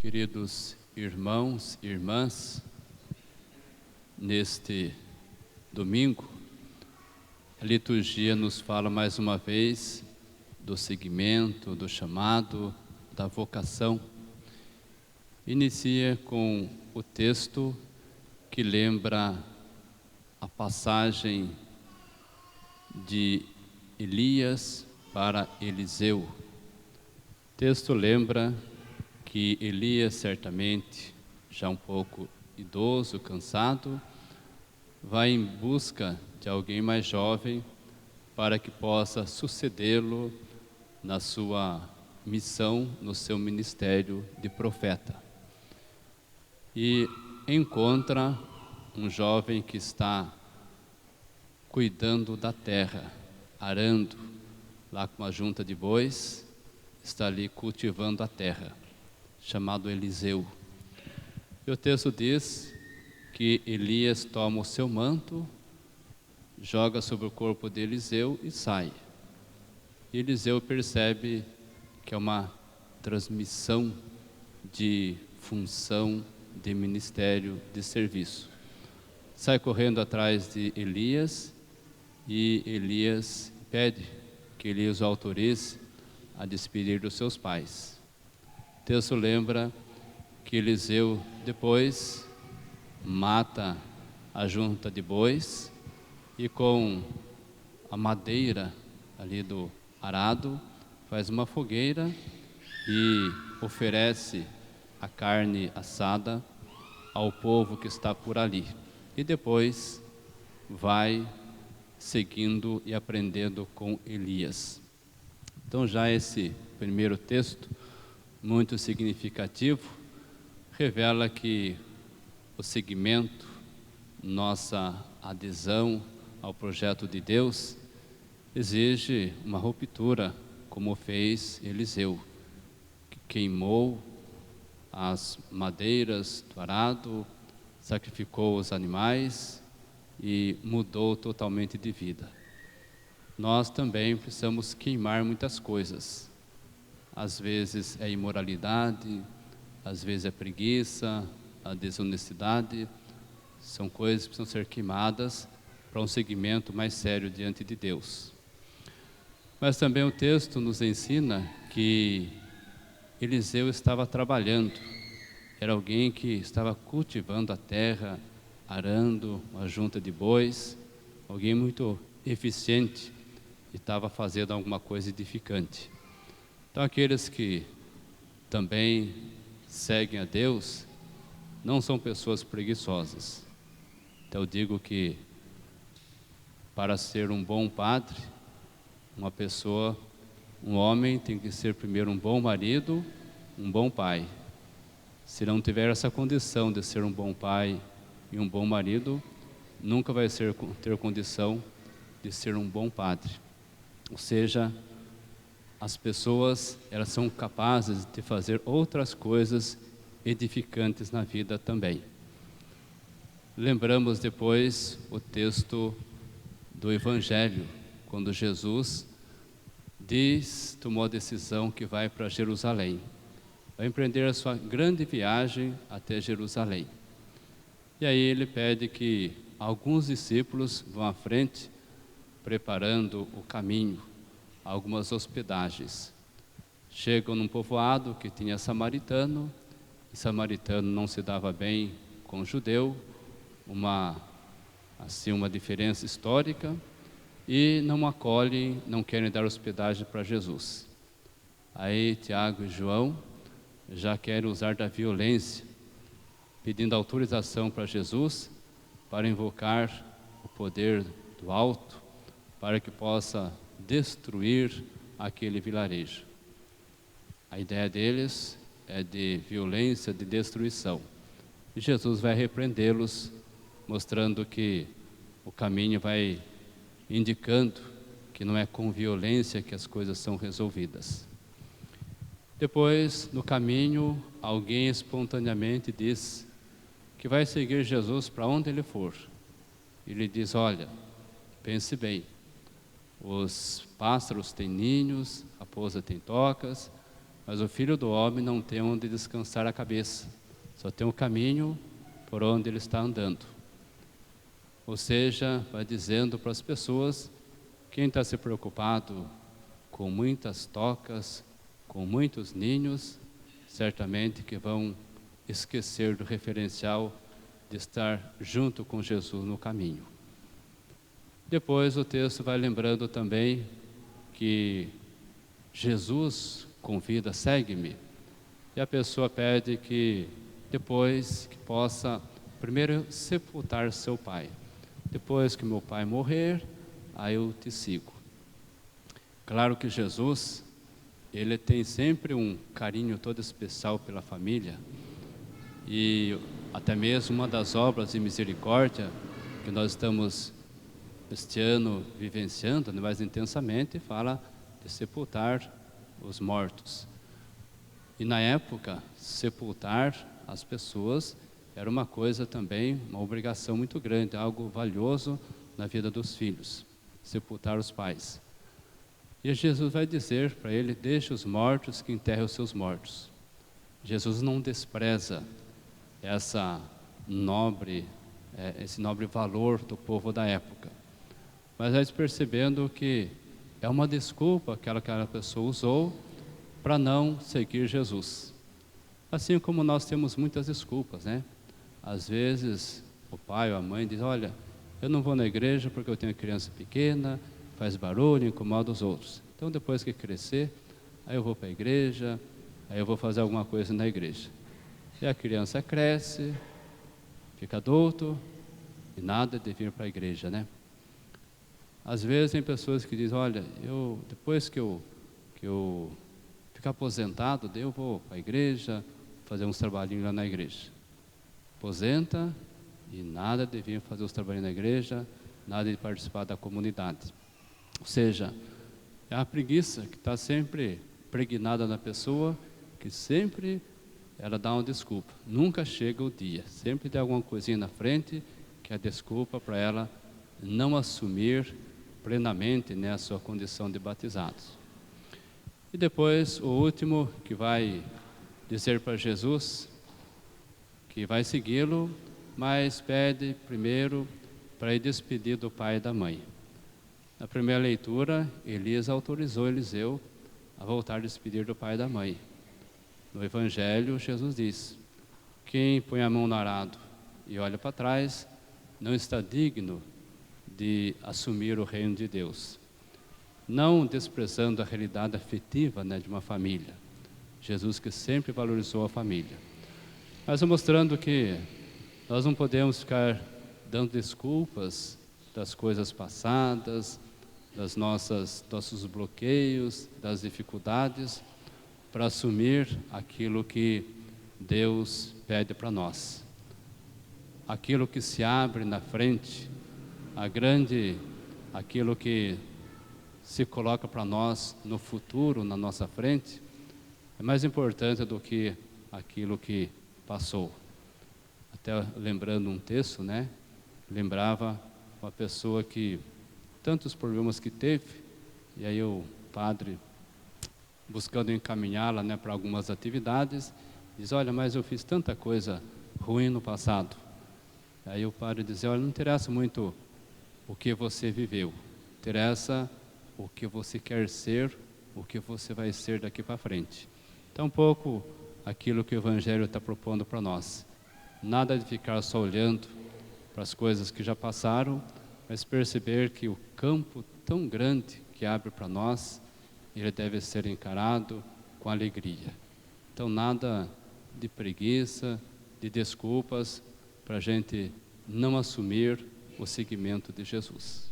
Queridos irmãos e irmãs, neste domingo, a liturgia nos fala mais uma vez do seguimento, do chamado, da vocação. Inicia com o texto que lembra a passagem de Elias para Eliseu. O texto lembra que Elias, certamente, já um pouco idoso, cansado, vai em busca de alguém mais jovem para que possa sucedê-lo na sua missão, no seu ministério de profeta. E encontra um jovem que está cuidando da terra, arando, lá com uma junta de bois, está ali cultivando a terra, chamado Eliseu. E o texto diz que Elias toma o seu manto, joga sobre o corpo de Eliseu e sai. E Eliseu percebe que é uma transmissão de função, de ministério, de serviço. Sai correndo atrás de Elias e Elias pede que Elias o autorize a despedir dos seus pais. O texto lembra que Eliseu depois mata a junta de bois e com a madeira ali do arado faz uma fogueira e oferece a carne assada ao povo que está por ali. E depois vai seguindo e aprendendo com Elias. Então já esse primeiro texto, muito significativo, revela que o seguimento, nossa adesão ao projeto de Deus, exige uma ruptura, como fez Eliseu, que queimou as madeiras do arado, sacrificou os animais e mudou totalmente de vida. Nós também precisamos queimar muitas coisas. Às vezes é imoralidade, às vezes é preguiça, a desonestidade. São coisas que precisam ser queimadas para um seguimento mais sério diante de Deus. Mas também o texto nos ensina que Eliseu estava trabalhando. Era alguém que estava cultivando a terra, arando uma junta de bois, alguém muito eficiente e estava fazendo alguma coisa edificante. Então aqueles que também seguem a Deus não são pessoas preguiçosas. Então eu digo que para ser um bom padre, um homem tem que ser primeiro um bom marido, um bom pai. Se não tiver essa condição de ser um bom pai e um bom marido, nunca vai ter condição de ser um bom padre. Ou seja, as pessoas, elas são capazes de fazer outras coisas edificantes na vida também. Lembramos depois o texto do Evangelho, quando Jesus tomou a decisão que vai para Jerusalém. Vai empreender a sua grande viagem até Jerusalém. E aí ele pede que alguns discípulos vão à frente, preparando o caminho, algumas hospedagens. Chegam num povoado que tinha samaritano, e samaritano não se dava bem com judeu, uma diferença histórica, e não acolhem, não querem dar hospedagem para Jesus. Aí Tiago e João já querem usar da violência, pedindo autorização para Jesus, para invocar o poder do alto, para que possa destruir aquele vilarejo. A ideia deles é de violência, de destruição. E Jesus vai repreendê-los, mostrando que o caminho vai indicando que não é com violência que as coisas são resolvidas. Depois, no caminho, alguém espontaneamente diz que vai seguir Jesus para onde ele for. Ele diz: olha, pense bem, os pássaros têm ninhos, a raposa tem tocas, mas o Filho do Homem não tem onde descansar a cabeça, só tem um caminho por onde ele está andando. Ou seja, vai dizendo para as pessoas, quem está se preocupado com muitas tocas, com muitos ninhos, certamente que vão esquecer do referencial de estar junto com Jesus no caminho. Depois o texto vai lembrando também que Jesus convida, segue-me, e a pessoa pede que depois que possa primeiro sepultar seu pai. Depois que meu pai morrer, aí eu te sigo. Claro que Jesus, ele tem sempre um carinho todo especial pela família, e até mesmo uma das obras de misericórdia que nós estamos este ano vivenciando mais intensamente, fala de sepultar os mortos. E na época, sepultar as pessoas era uma coisa também, uma obrigação muito grande, algo valioso na vida dos filhos, sepultar os pais. E Jesus vai dizer para ele, deixe os mortos que enterrem os seus mortos. Jesus não despreza esse nobre valor do povo da época. Mas vai percebendo que é uma desculpa que aquela pessoa usou para não seguir Jesus. Assim como nós temos muitas desculpas, né? Às vezes o pai ou a mãe diz, olha, eu não vou na igreja porque eu tenho criança pequena, faz barulho, incomoda os outros. Então depois que crescer, aí eu vou para a igreja, aí eu vou fazer alguma coisa na igreja. E a criança cresce, fica adulto e nada de vir para a igreja, né? Às vezes tem pessoas que dizem, olha, depois que eu ficar aposentado, daí eu vou para a igreja, fazer uns trabalhinhos lá na igreja. Aposenta e nada de vir fazer os trabalhinhos na igreja, nada de participar da comunidade. Ou seja, é a preguiça que está sempre pregnada na pessoa, que sempre ela dá uma desculpa. Nunca chega o dia, sempre tem alguma coisinha na frente que é a desculpa para ela não assumir plenamente, né, a sua condição de batizados. E depois o último que vai dizer para Jesus que vai segui-lo, mas pede primeiro para ir despedir do pai e da mãe. Na primeira leitura, Elias autorizou Eliseu a voltar a despedir do pai e da mãe. No Evangelho, Jesus diz, quem põe a mão no arado e olha para trás, não está digno de assumir o reino de Deus. Não desprezando a realidade afetiva, né, de uma família. Jesus que sempre valorizou a família. Mas mostrando que nós não podemos ficar dando desculpas das coisas passadas, nossos bloqueios, das dificuldades, para assumir aquilo que Deus pede para nós. Aquilo que se abre na frente, aquilo que se coloca para nós no futuro, na nossa frente, é mais importante do que aquilo que passou. Até lembrando um texto, né? Lembrava uma pessoa que tantos problemas que teve, e aí o padre, buscando encaminhá-la, né, para algumas atividades, diz, olha, mas eu fiz tanta coisa ruim no passado. Aí o padre diz, olha, não interessa muito o que você viveu, interessa o que você quer ser, o que você vai ser daqui para frente. Então, um pouco aquilo que o Evangelho está propondo para nós. Nada de ficar só olhando para as coisas que já passaram, mas perceber que o campo tão grande que abre para nós, ele deve ser encarado com alegria. Então, nada de preguiça, de desculpas, para a gente não assumir o seguimento de Jesus.